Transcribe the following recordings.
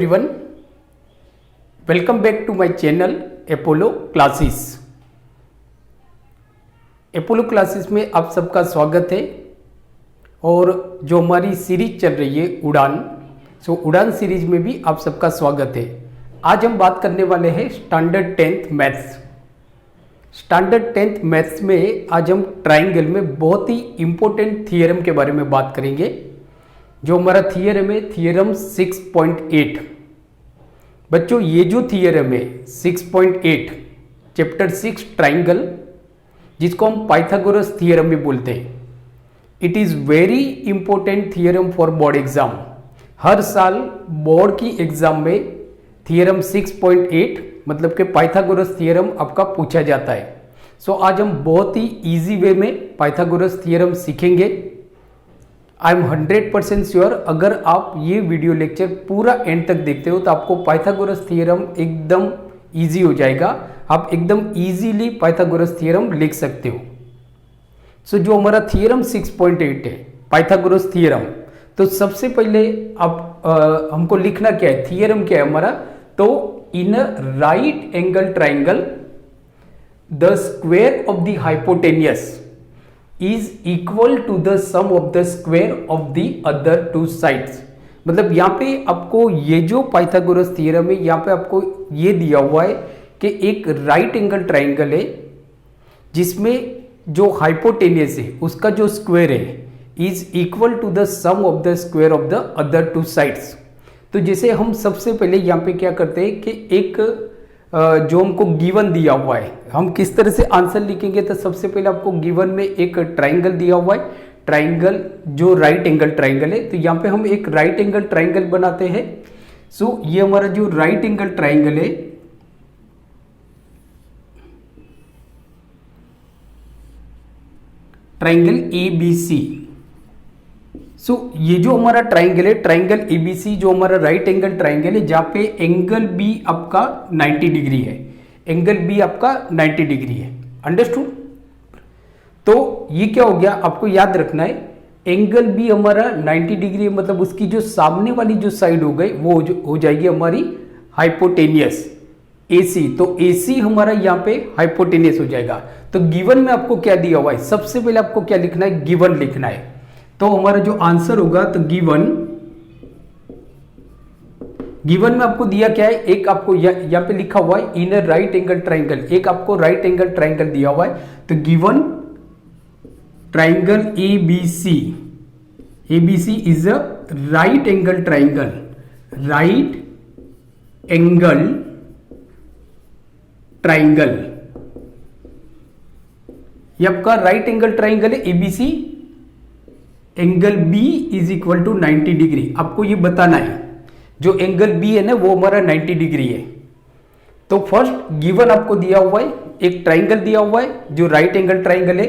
everyone, welcome back to my channel Apollo classes. Apollo classes में आप सबका स्वागत है। और जो हमारी सीरीज चल रही है उड़ान, उड़ान सीरीज में भी आप सबका स्वागत है। आज हम बात करने वाले हैं standard 10th maths. Standard 10th maths में आज हम ट्राइंगल में बहुत ही इंपॉर्टेंट थियरम के बारे में बात करेंगे। जो हमारा थियरम है थियरम 6.8। बच्चों ये जो थियरम है 6.8 चैप्टर 6 ट्राइंगल, जिसको हम पाइथागोरस थियरम भी बोलते हैं, it is very important theorem for board exam. हर साल बोर्ड की एग्जाम में थियरम 6.8 मतलब कि पाइथागोरस थियरम आपका पूछा जाता है। सो आज हम बहुत ही इजी वे में पाइथागोरस थियरम सीखेंगे। आई एम 100% श्योर अगर आप ये वीडियो लेक्चर पूरा एंड तक देखते हो तो आपको पाइथागोरस थियरम एकदम इजी हो जाएगा। आप एकदम इजीली पाइथागोरस थियरम लिख सकते हो। सो जो हमारा थियरम 6.8 है पाइथागोरस थियरम, तो सबसे पहले आप हमको लिखना क्या है, थियरम क्या है हमारा। तो in a right angle triangle the square of the hypotenuse is equal to the sum of the square of the other two sides। मतलब यहाँ पे आपको ये जो पाइथागोरस थ्योरम है, यहाँ पे आपको ये दिया हुआ है कि एक राइट एंगल ट्राइंगल है जिसमें जो हाइपोटेनियस है उसका जो स्क्वायर है is equal to the sum of the square of the other two sides. तो जैसे हम सबसे पहले यहाँ पे क्या करते हैं कि एक जो हमको गिवन दिया हुआ है, हम किस तरह से आंसर लिखेंगे। तो सबसे पहले आपको गिवन में एक ट्राइंगल दिया हुआ है, ट्राइंगल जो राइट एंगल ट्राइंगल है, तो यहाँ पे हम एक राइट एंगल ट्राइंगल बनाते हैं। सो ये हमारा जो राइट एंगल ट्राइंगल है, ट्राइंगल ABC। सो ये जो हमारा ट्राइंगल है ट्राइंगल ABC, जो हमारा राइट एंगल ट्राइंगल है, जहां पे एंगल B आपका 90 डिग्री है, एंगल B आपका 90 डिग्री है। अंडरस्टूड। तो ये क्या हो गया, आपको याद रखना है एंगल B हमारा 90 डिग्री है, मतलब उसकी जो सामने वाली जो साइड हो गई वो हो जाएगी हमारी हाइपोटेनियस AC। तो AC हमारा यहाँ पे हाइपोटेनियस हो जाएगा। तो गिवन में आपको क्या दिया हुआ है, सबसे पहले आपको क्या लिखना है, गिवन लिखना है। तो हमारा जो आंसर होगा, तो गिवन में आपको दिया क्या है, एक आपको यहाँ पे लिखा हुआ है इन राइट एंगल ट्राइंगल, एक आपको राइट एंगल ट्राइंगल दिया हुआ है। तो given triangle ABC is a right angle triangle, right angle triangle, ये आपका राइट एंगल ट्राइंगल है ABC। Angle B is equal to 90 degree. आपको ये बताना है जो एंगल B है ना वो हमारा 90 डिग्री है। तो फर्स्ट गिवन आपको दिया हुआ है, एक ट्राइंगल दिया हुआ है जो राइट एंगल ट्राइंगल है,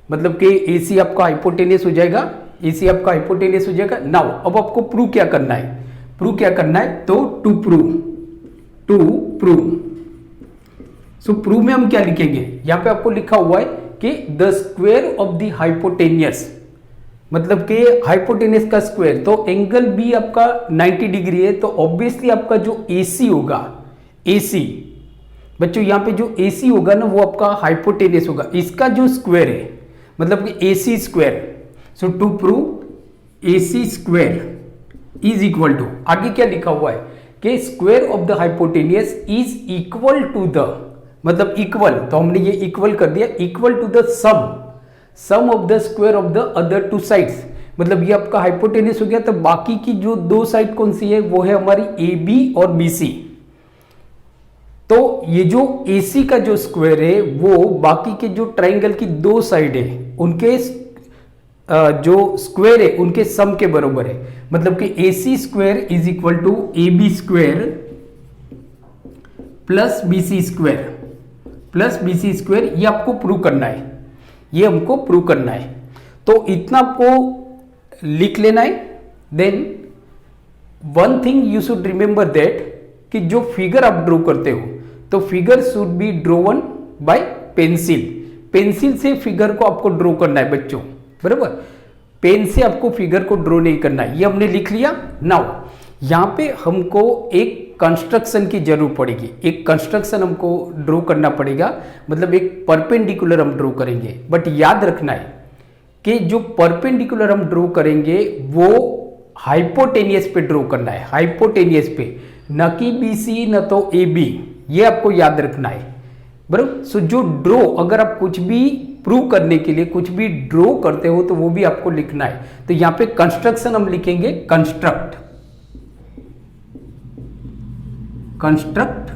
मतलब कि AC आपका हाइपोटेनियस हो जाएगा, AC आपका हाइपोटेनियस हो जाएगा। नाउ अब आपको प्रूव क्या करना है, प्रूव क्या करना है, तो टू प्रूव। सो प्रूव में हम क्या लिखेंगे, यहां पे आपको लिखा हुआ है कि the square of the hypotenuse, मतलब कि हाइपोटेनियस का स्क्वायर। तो एंगल B आपका 90 डिग्री है, तो ऑब्वियसली आपका जो AC होगा, AC बच्चों यहाँ पे जो AC होगा ना वो आपका हाइपोटेनियस होगा, इसका जो स्क्वायर है मतलब कि AC square. So to prove AC square is equal to, आगे क्या लिखा हुआ है कि square of the hypotenuse is equal to the, मतलब इक्वल, तो हमने ये इक्वल कर दिया, equal to the sum of the square of the other two sides. मतलब ये आपका हाइपोटेनियस हो गया, तो बाकी की जो दो साइड कौन सी है वो है हमारी AB और BC। तो ये जो AC का जो स्क्वायर है वो बाकी के जो ट्राइंगल की दो साइड है उनके जो स्क्वायर है उनके सम के बराबर है। मतलब कि AC square is equal to AB square plus BC square, ये आपको प्रूव करना है, ये हमको प्रूव करना है। तो इतना आपको लिख लेना है। Then one thing you should remember that कि जो फिगर आप ड्रॉ करते हो तो figure should be drawn by pencil. Pencil से फिगर को आपको ड्रॉ करना है बच्चों, बराबर। पेन से आपको फिगर को ड्रॉ नहीं करना है। ये हमने लिख लिया। नाउ यहाँ पे हमको एक कंस्ट्रक्शन की जरूरत पड़ेगी, एक कंस्ट्रक्शन हमको ड्रॉ करना पड़ेगा, मतलब एक परपेंडिकुलर हम ड्रॉ करेंगे। बट याद रखना है कि जो परपेंडिकुलर हम ड्रॉ करेंगे वो हाइपोटेनियस पे ड्रॉ करना है, हाइपोटेनियस पे, न कि बीसी न तो ए बी, ये आपको याद रखना है बराबर। सो जो ड्रॉ, अगर आप कुछ भी प्रूव करने के लिए कुछ भी ड्रॉ करते हो तो वो भी आपको लिखना है। तो यहां पे कंस्ट्रक्शन हम लिखेंगे कंस्ट्रक्ट, कंस्ट्रक्ट।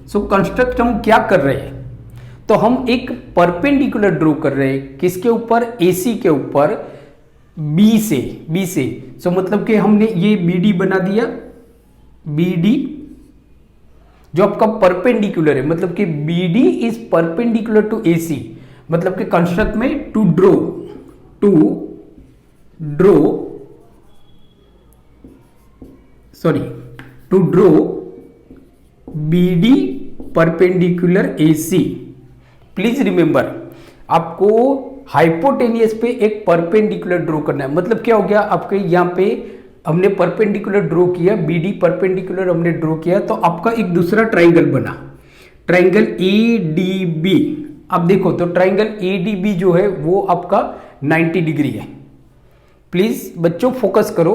सो कंस्ट्रक्ट हम क्या कर रहे हैं, तो हम एक परपेंडिकुलर ड्रॉ कर रहे हैं, किसके ऊपर, एसी के ऊपर, बी से। सो मतलब कि हमने ये बीडी बना दिया, बीडी जो आपका परपेंडिकुलर है, मतलब कि BD is perpendicular to AC, मतलब कि कंस्ट्रक्ट में to draw BD perpendicular AC. Please remember, आपको हाइपोटेनियस पे एक परपेंडिकुलर ड्रॉ करना है। मतलब क्या हो गया, आपके यहां पे हमने परपेंडिकुलर ड्रॉ किया, बीडी परपेंडिकुलर हमने ड्रॉ किया, तो आपका एक दूसरा ट्राइंगल बना, ट्राइंगल एडीबी। अब देखो तो ट्राइंगल एडीबी जो है वो आपका 90 डिग्री है। प्लीज बच्चों फोकस करो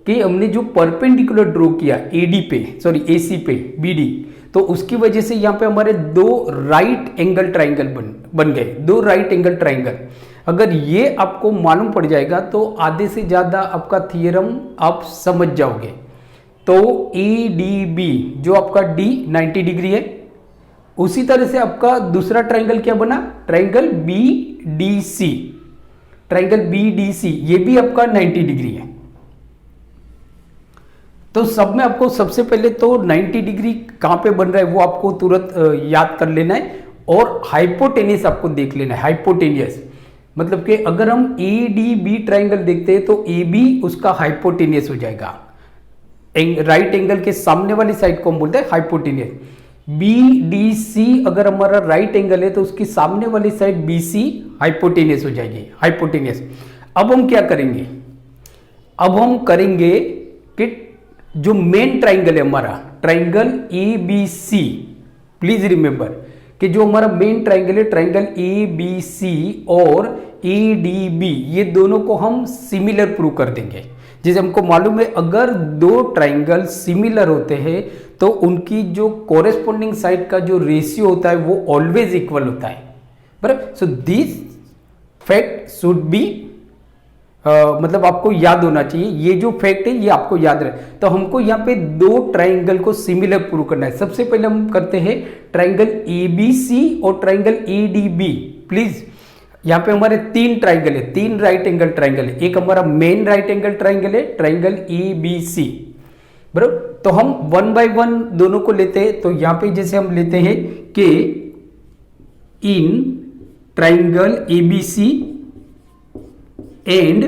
कि हमने जो परपेंडिकुलर ड्रॉ किया एसी पे बीडी, तो उसकी वजह से यहां पे हमारे दो राइट एंगल ट्राइंगल बन गए, दो राइट एंगल ट्राइंगल। अगर ये आपको मालूम पड़ जाएगा तो आधे से ज्यादा आपका थियरम आप समझ जाओगे। तो एडीबी जो आपका डी 90 डिग्री है, उसी तरह से आपका दूसरा ट्राइंगल क्या बना, ट्राइंगल बीडीसी, ट्राइंगल बीडीसी ये भी आपका 90 डिग्री है। तो सब में आपको सबसे पहले तो 90 डिग्री कहां पे बन रहा है वो आपको तुरंत याद कर लेना है, और हाइपोटेनियस आपको देख लेना है। हाइपोटेनियस मतलब कि अगर हम ए डी बी ट्राइंगल देखते हैं तो ए बी उसका हाइपोटेनियस हो जाएगा, राइट एंगल के सामने वाली साइड को हम बोलते हैं हाइपोटेनियस। बी डी सी अगर हमारा राइट एंगल है तो उसकी सामने वाली साइड बी सी हाइपोटेनियस हो जाएगी, हाइपोटेनियस। अब हम क्या करेंगे, अब हम करेंगे कि जो मेन ट्राइंगल है हमारा triangle A B C, please remember कि जो हमारा मेन ट्राइंगल है ट्राइंगल ए बी सी और ए डी बी, ये दोनों को हम सिमिलर प्रूव कर देंगे। जैसे हमको मालूम है अगर दो ट्राइंगल सिमिलर होते हैं तो उनकी जो कोरेस्पोंडिंग साइड का जो रेशियो होता है वो ऑलवेज इक्वल होता है, बराबर। So this fact should be मतलब आपको याद होना चाहिए, ये जो फैक्ट है ये आपको याद रहे। तो हमको यहाँ पे दो ट्राइंगल को सिमिलर प्रूव करना है। सबसे पहले हम करते हैं ट्राइंगल एबीसी और ट्राइंगल एडीबी। प्लीज यहाँ पे हमारे तीन ट्राइंगल है, तीन राइट एंगल ट्राइंगल है। एक हमारा मेन राइट एंगल ट्राइंगल है ट्राइंगल एबीसी, बराबर। तो हम वन बाय वन दोनों को लेते हैं। तो यहाँ पे जैसे हम लेते हैं कि in triangle ABC and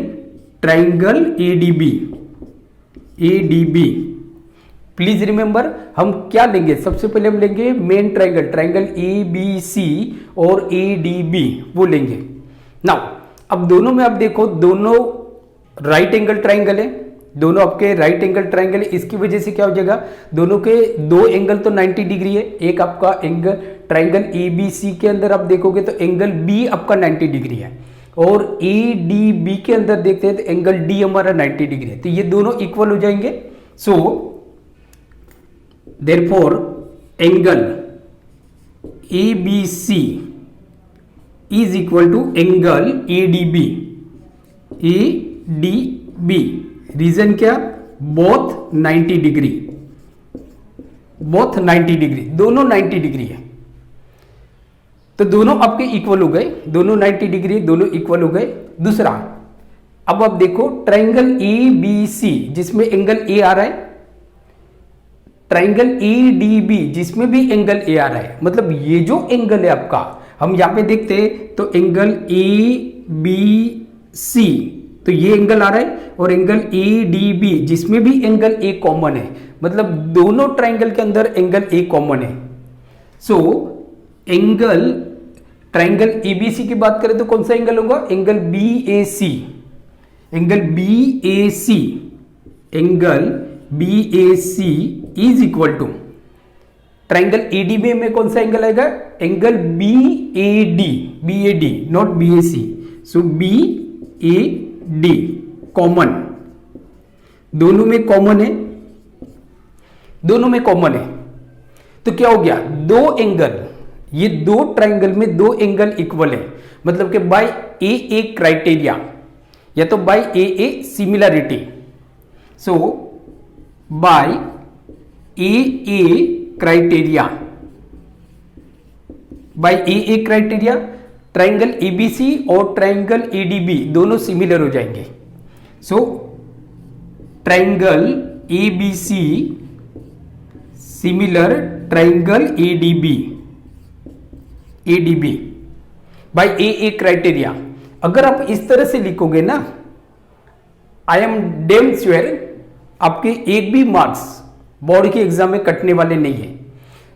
triangle ADB, please remember हम क्या लेंगे, सबसे पहले हम लेंगे मेन ट्राइंगल, ट्राइंगल एबीसी और एडीबी वो लेंगे। नाउ अब दोनों में आप देखो दोनों राइट एंगल ट्राइंगल है, दोनों आपके राइट एंगल ट्राइंगल है। इसकी वजह से क्या हो जाएगा, दोनों के दो एंगल तो 90 डिग्री है। एक आपका एंगल ट्राइंगल एबीसी के अंदर आप देखोगे तो एंगल बी आपका 90 डिग्री है, और ए डी बी के अंदर देखते हैं तो एंगल डी हमारा 90 डिग्री है। तो ये दोनों इक्वल हो जाएंगे। So therefore angle A B C is equal to angle A D B, reason क्या, बोथ 90 डिग्री, बोथ 90 डिग्री, दोनों 90 डिग्री है। तो दोनों आपके इक्वल हो गए, दोनों 90 डिग्री, दोनों इक्वल हो गए। दूसरा अब आप देखो ट्राइंगल ए बी सी जिसमें एंगल ए आ रहा है, ट्राइंगल ए डी बी जिसमें भी एंगल ए आ रहा है। मतलब ये जो एंगल है आपका, हम यहां पे देखते हैं तो एंगल ए बी सी, तो ये एंगल आ रहा है, और एंगल ए डी बी जिसमें भी एंगल ए कॉमन है, मतलब दोनों ट्राइंगल के अंदर एंगल ए कॉमन है। सो एंगल ट्राइंगल एबीसी की बात करें तो कौन सा एंगल होगा, angle B A C, angle B A C, angle BAC is equal to triangle ADB में कौन सा एंगल आएगा? Angle BAD, not BAC। So BAD common, दोनों में कॉमन है, दोनों में कॉमन है। तो क्या हो गया? दो एंगल, ये दो ट्राइंगल में दो एंगल इक्वल है, मतलब कि बाय AA क्राइटेरिया या तो by AA similarity. So by AA criteria, by AA criteria triangle ABC और ट्राइंगल ADB दोनों सिमिलर हो जाएंगे। So triangle ABC similar triangle ADB by AA criteria. अगर आप इस तरह से लिखोगे ना, आई एम डेम श्योर आपके एक भी मार्क्स बोर्ड के एग्जाम में कटने वाले नहीं है।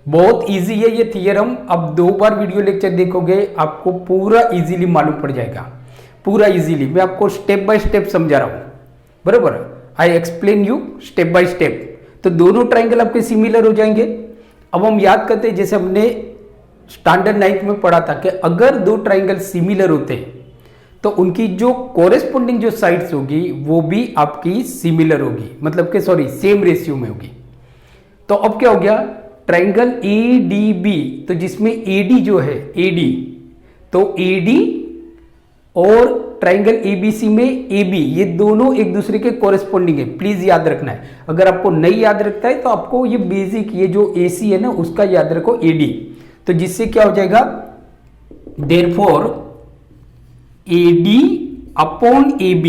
बहुत इजी है ये थियरम। अब 2 बार वीडियो लेक्चर देखोगे आपको पूरा इजीली मालूम पड़ जाएगा, पूरा इजीली। मैं आपको स्टेप बाय स्टेप समझा रहा हूं, बराबर? I explain you step by step. तो दोनों ट्राइंगल आपके सिमिलर हो जाएंगे। अब हम याद करते हैं, जैसे हमने स्टैंडर्ड 9th में पढ़ा था कि अगर दो ट्राइंगल सिमिलर होते हैं तो उनकी जो कोरेस्पोंडिंग जो साइड्स होगी वो भी आपकी सिमिलर होगी, मतलब कि सॉरी सेम रेशियो में होगी। तो अब क्या हो गया? ट्राइंगल ADB, तो जिसमें AD जो है AD, तो AD और ट्राइंगल ABC में AB, ये दोनों एक दूसरे के कोरेस्पोंडिंग है। प्लीज याद रखना है। अगर आपको नहीं याद रखता है तो आपको ये बेसिक, ये जो AC है ना उसका याद रखो AD। तो जिससे क्या हो जाएगा? देयरफॉर AD अपॉन AB,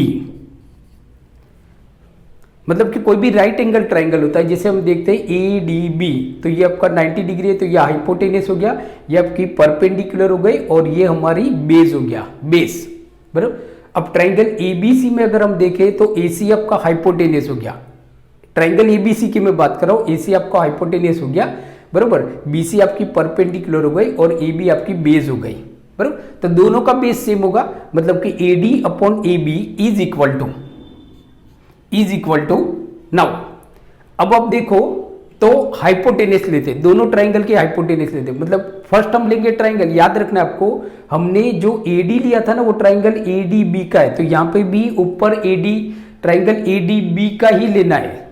मतलब कि कोई भी राइट एंगल ट्राइंगल होता है, जैसे हम देखते हैं ADB, तो ये आपका 90 डिग्री है, तो ये हाइपोटेनस हो गया, ये आपकी परपेंडिकुलर हो गई और ये हमारी बेस हो गया, बेस, बराबर। अब ट्राइंगल ABC में अगर हम देखें तो AC आपका हाइपोटेनस हो गया। ट्राइंगल ABC की मैं बात कर रहा हूं, AC आपका हाइपोटेनस हो गया, बराबर। BC आपकी परपेंडिकुलर हो गई और AB आपकी बेस हो गई, बराबर। तो दोनों का बेस सेम होगा, मतलब कि AD upon AB is equal to now. अब आप देखो तो हाइपोटेनस लेते, दोनों ट्राइंगल के हाइपोटेनस लेते, मतलब फर्स्ट हम लेंगे ट्राइंगल। याद रखना आपको, हमने जो AD लिया था ना वो ट्राइंगल ADB का है, तो यहां पे भी ऊपर AD ट्राइंगल ADB का ही लेना है,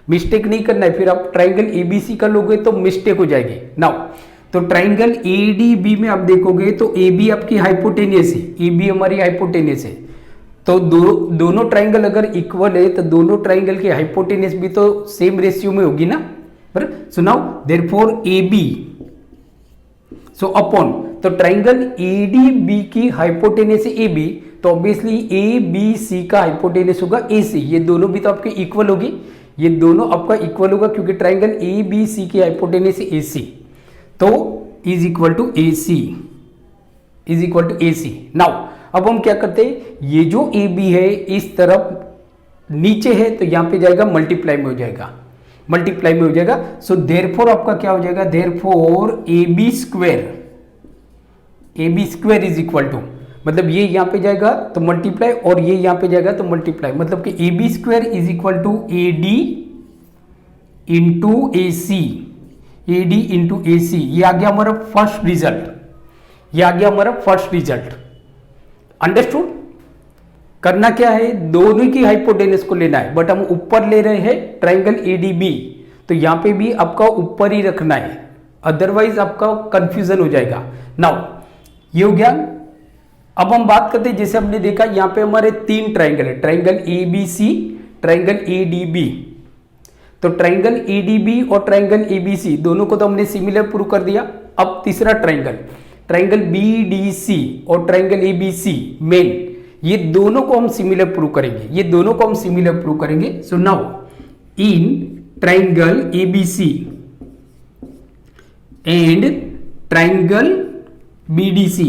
मिस्टेक नहीं करना है। फिर आप ट्राइंगल ABC का लोगे तो मिस्टेक हो जाएगी। नाउ तो ट्राइंगल ADB में आप देखोगे तो AB आपकी हाइपोटेनस है, AB हमारी हाइपोटेनस है। तो दोनों ट्राइंगल अगर इक्वल है तो दोनों ट्राइंगल की हाइपोटेनस भी तो सेम रेशियो में होगी ना, बराबर। So now therefore AB, so upon, तो ट्राइंगल ADB की हाइपोटेनस है AB, तो ऑब्वियसली ABC का हाइपोटेनस होगा AC। ये दोनों भी तो आपके इक्वल होगी, ये दोनों आपका इक्वल होगा क्योंकि ट्राइंगल ABC की हाइपोटेनस है AC, तो is equal to AC। Now अब हम क्या करते हैं, ये जो AB है इस तरफ नीचे है तो यहां पे जाएगा मल्टीप्लाई में हो जाएगा, मल्टीप्लाई में हो जाएगा। सो देयरफॉर आपका क्या हो जाएगा? Therefore AB square is equal to, मतलब ये यहां पे जाएगा तो मल्टीप्लाई और ये यहां पे जाएगा तो मल्टीप्लाई, मतलब कि AB square is equal to AD into AC, AD into AC। ये आ गया हमारा फर्स्ट रिजल्ट, ये आ गया हमारा फर्स्ट रिजल्ट। अंडरस्टूड? करना क्या है, दोनों की हाइपोटेनस को लेना है, बट हम ऊपर ले रहे हैं ट्राइंगल ADB, तो यहां पे भी आपका ऊपर ही रखना है, अदरवाइज आपका कंफ्यूजन हो जाएगा। नाउ ये हो गया। अब हम बात करते हैं, जैसे हमने देखा यहां पे हमारे 3 ट्राइंगल है, ट्राइंगल ABC, ट्राइंगल ADB। तो ट्राइंगल ADB और ट्राइंगल ABC दोनों को तो हमने सिमिलर प्रूव कर दिया। अब तीसरा ट्राइंगल, ट्राइंगल BDC और ट्राइंगल ABC मेन, ये दोनों को हम सिमिलर प्रूव करेंगे, ये दोनों को हम सिमिलर प्रूव करेंगे। So now in triangle ABC and triangle BDC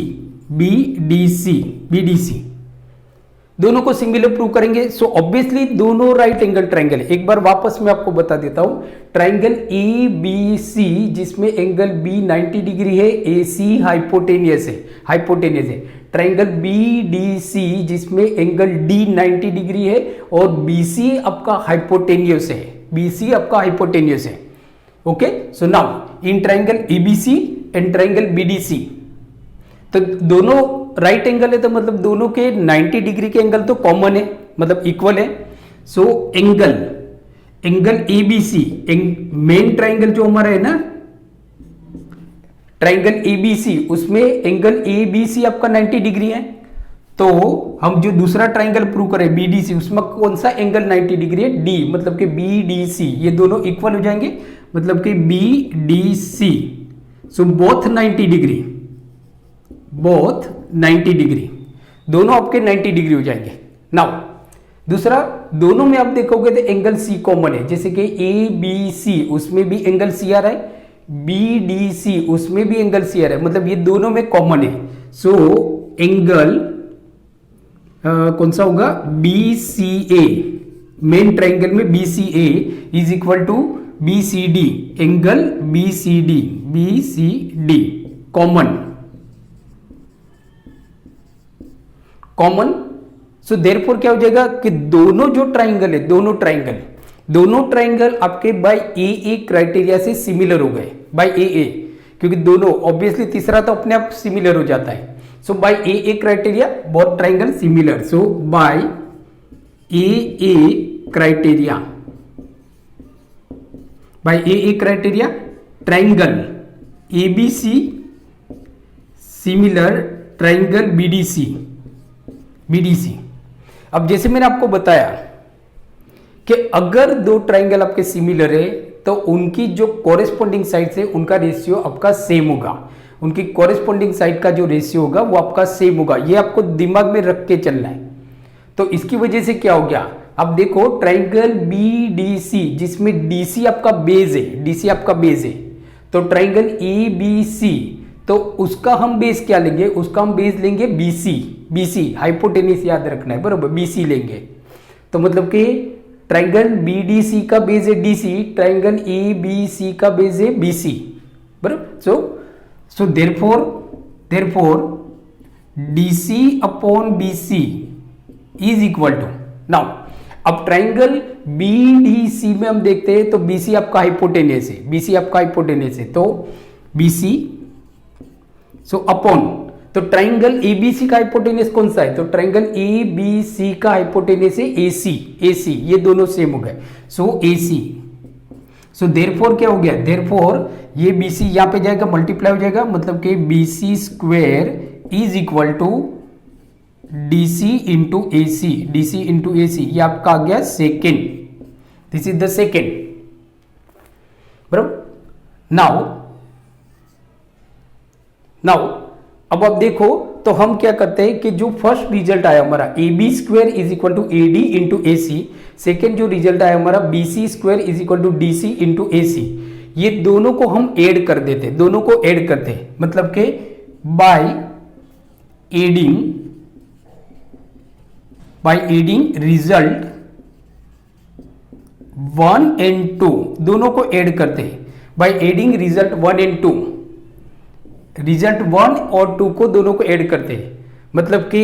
दोनों को सिमिलर प्रूव करेंगे। सो ऑब्वियसली दोनों राइट एंगल ट्राइंगल है। एक बार वापस मैं आपको बता देता हूं, ट्राइंगल ABC जिसमें एंगल B 90 डिग्री है, AC हाइपोटेनियस है। ट्राइंगल BDC जिसमें एंगल D 90 डिग्री है और BC आपका हाइपोटेनियस है। BC आपका हाइपोटेन्यूस है। Okay, so now in triangle ABC and triangle BDC, तो दोनों राइट एंगल है, तो मतलब दोनों के 90 डिग्री के एंगल तो कॉमन है, मतलब इक्वल है। So angle ABC, main triangle जो हमारा है ना ट्राइंगल ABC, उसमें एंगल ABC आपका 90 डिग्री है। तो हम जो दूसरा ट्राइंगल प्रूव करें BDC, उसमें कौन सा एंगल 90 डिग्री है? D, मतलब कि BDC, ये दोनों इक्वल हो जाएंगे, मतलब कि BDC, so both 90 degree, both 90 degree, दोनों आपके 90 डिग्री हो जाएंगे। नाउ दूसरा, दोनों में आप देखोगे तो एंगल C कॉमन है, जैसे कि ABC उसमें भी एंगल C आ रहा है, BDC उसमें भी एंगल C आ रहा है, मतलब ये दोनों में कॉमन है। सो एंगल कौन सा होगा? BCA, मेन ट्राइंगल में BCA is equal to BCD, angle BCD common. So therefore क्या हो जाएगा कि दोनों जो ट्राइंगल है, दोनों ट्राइंगल आपके बाय AA क्राइटेरिया से सिमिलर हो गए, बाय AA, क्योंकि दोनों ऑब्वियसली, तीसरा तो अपने आप सिमिलर हो जाता है। So by AA criteria both triangle similar, so by AA criteria, triangle ABC similar triangle BDC। अब जैसे मैंने आपको बताया कि अगर दो ट्राइंगल आपके सिमिलर है तो उनकी जो कॉरेस्पॉन्डिंग साइड है उनका रेशियो आपका सेम होगा, उनकी कॉरेस्पॉन्डिंग साइड का जो रेशियो होगा वो आपका सेम होगा। ये आपको दिमाग में रख के चलना है। तो इसकी वजह से क्या हो गया, अब देखो ट्राइंगल BDC जिसमें DC आपका बेस है, तो ट्राइंगल ABC, तो उसका हम बेस क्या लेंगे? उसका हम बेस लेंगे BC, हाइपोटेनिस याद रखना है, बरोबर, BC लेंगे। तो मतलब कि ट्राइंगल BDC का बेस है DC, ट्राइंगल ABC का बेस है BC, बरोबर। So therefore DC upon BC is equal to, now अब ट्राइंगल BDC में हम देखते हैं तो BC आपका हाइपोटेनियस है, तो BC, सो अपॉन, तो ट्राइंगल ABC का हाइपोटेनियस कौन सा है? तो ट्राइंगल ABC का हाइपोटेनियस है AC, ये दोनों सेम हो गए, सो AC। सो देयरफॉर क्या हो गया? देयरफॉर ये BC यहां पे जाएगा, मल्टीप्लाई हो जाएगा, मतलब कि BC square is equal to DC into AC, ये आपका आ गया second, this is the second, बराबर। नाउ अब आप देखो तो हम क्या करते हैं कि जो फर्स्ट रिजल्ट आया हमारा AB square is equal to AD into AC, second जो रिजल्ट आया हमारा BC square is equal to DC into AC, ये दोनों को हम ऐड कर देते, मतलब कि बाय एडिंग रिजल्ट 1 एंड 2, दोनों को ऐड करते हैं by adding result 1 and 2, result 1 और 2 को दोनों को ऐड करते हैं, मतलब कि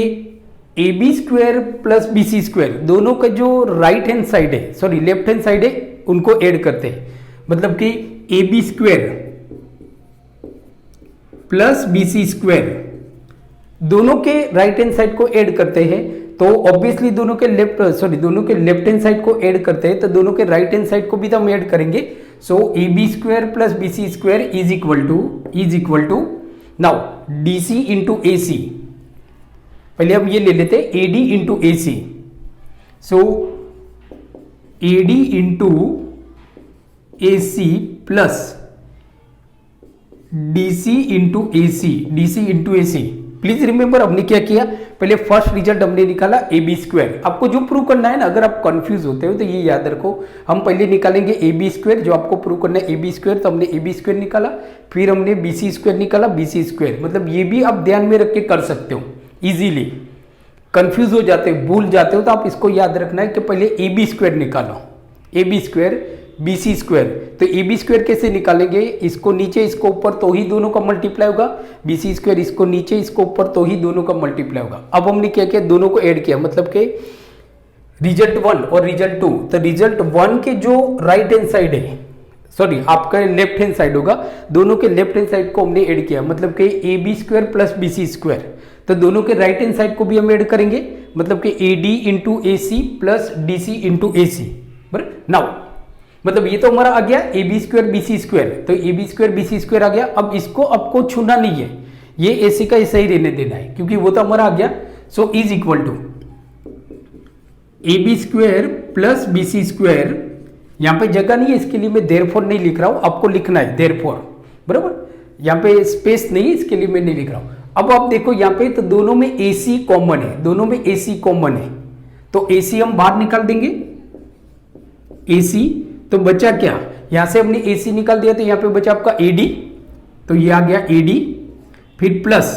AB square plus BC square, दोनों का जो लेफ्ट हैंड साइड है उनको ऐड करते हैं, मतलब कि AB square plus BC square, दोनों के राइट हैंड साइड को ऐड करते हैं, तो ऑब्वियसली दोनों के लेफ्ट हैंड साइड को ऐड करते हैं, तो दोनों के राइट हैंड साइड को भी तो हम ऐड करेंगे। So AB square plus BC square is equal to now DC into AC, पहले अब ये ले लेते हैं AD into AC, so AD into AC plus DC into AC, please remember हमने क्या किया, पहले फर्स्ट रिजल्ट हमने निकाला AB स्क्वायर। आपको जो प्रूव करना है ना, अगर आप कंफ्यूज होते हो तो ये याद रखो, हम पहले निकालेंगे AB स्क्वायर, जो आपको प्रूव करना है AB स्क्वायर, तो हमने AB स्क्वायर निकाला, फिर हमने BC स्क्वायर निकाला, BC स्क्वायर, मतलब ये भी आप ध्यान में रख के कर सकते हो इजीली। कंफ्यूज हो जाते हो, भूल जाते हो, तो आप इसको याद रखना है कि पहले AB स्क्वायर निकालो, AB स्क्वायर BC स्क्वायर, तो AB स्क्वायर कैसे निकालेंगे, इसको नीचे इसको ऊपर तो ही दोनों का मल्टीप्लाई होगा, BC स्क्वायर इसको नीचे इसको ऊपर तो ही दोनों का मल्टीप्लाई होगा। अब हमने क्या किया, दोनों को ऐड किया, मतलब कि रिजल्ट 1 और रिजल्ट 2, तो रिजल्ट 1 के जो राइट हैंड साइड है, सॉरी आपका लेफ्ट हैंड साइड होगा, दोनों के लेफ्ट हैंड साइड को हमने ऐड किया, मतलब कि A B square plus B C square, तो दोनों के राइट हैंड साइड को भी हम ऐड करेंगे, मतलब कि A D into A C plus D C into A C. बराबर, नाउ मतलब ये तो हमारा आ गया A B square B C square, तो A B square B C square आ गया। अब इसको आपको छूना नहीं है, ये ए सी का ऐसा ही रहने देना है, क्योंकि वो तो हमारा आ गया। So is equal to A B square plus B C square, यहां पे जगह नहीं है इसके लिए मैं देयरफॉर नहीं लिख रहा हूं, आपको लिखना है देयरफॉर, बराबर, यहां पे स्पेस नहीं है इसके लिए मैं नहीं लिख रहा हूं। अब आप देखो यहां पे तो दोनों में ए सी कॉमन है, दोनों में ए सी कॉमन है, तो ए सी हम बाहर निकाल देंगे, ए सी, तो बचा क्या, यहां से हमने ए सी निकाल दिया, तो यहां पे बचा आपका ए डी, तो ये आ गया ए डी, फिर प्लस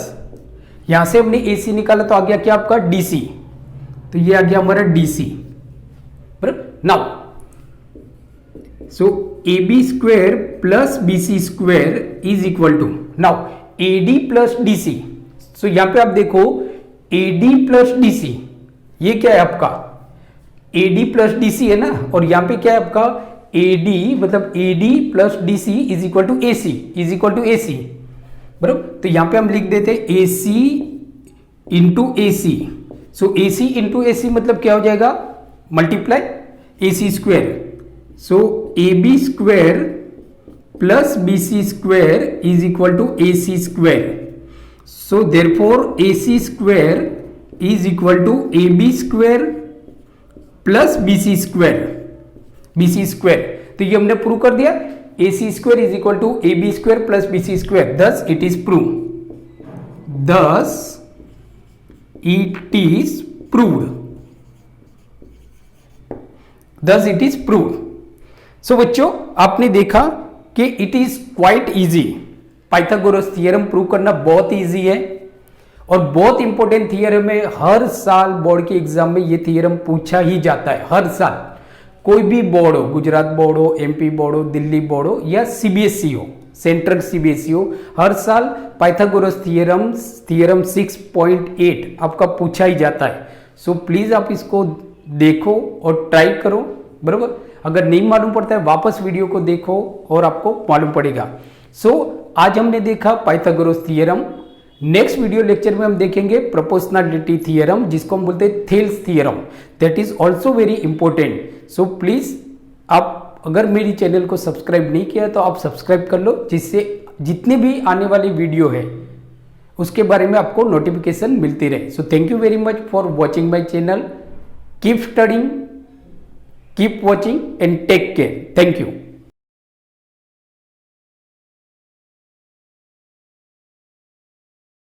यहां से हमने ए सी निकाला तो आ गया क्या आपका डी सी, तो ये आ गया हमारा डी सी। बराबर, now so A B square plus B C square is equal to, now A D plus D C, so यहां पे आप देखो A D plus D C, ये क्या है आपका A D plus D C है ना, और यहां पे क्या है आपका ए डी, मतलब A D plus D C is equal to A C, is equal to A C. बराबर, तो यहां पे हम लिख देते ए सी into A C, so A C into A सी मतलब क्या हो जाएगा, multiply A C square, so A B square plus B C square is equal to A C square, so therefore A C square is equal to A B square plus B C square, B C square, तो ये हमने prove कर दिया, A C square is equal to A B square plus B C square, thus it is prove, thus it is proved, thus it is proved. सो बच्चों आपने देखा कि it is quite easy, Pythagoras theorem prove करना बहुत easy है और बहुत important theorem है, हर साल बोर्ड के एग्जाम में ये थ्योरम पूछा ही जाता है, हर साल, कोई भी बोर्ड हो, गुजरात बोर्ड हो, एमपी बोर्ड हो, दिल्ली बोर्ड हो या सीबीएसई हो, सेंट्रल सीबीएसई हो, हर साल पाइथागोरस थ्योरम 6.8 आपका पूछा ही जाता है। सो प्लीज आप इसको देखो और ट्राई करो, बराबर, अगर नहीं मालूम पड़ता है वापस वीडियो को देखो और आपको मालूम पड़ेगा। सो आज हमने देखा Pythagoras theorem, next video lecture में हम देखेंगे प्रोपोर्शनलिटी थ्योरम, जिसको हम बोलते हैं Thales theorem, that is also very important. So please आप अगर मेरी चैनल को सब्सक्राइब नहीं किया तो आप सब्सक्राइब कर लो, जिससे जितने भी आने वाली वीडियो है उसके बारे में आपको नोटिफिकेशन मिलती रहे। So thank you very much for watching my channel, keep studying, keep watching and take care. Thank you.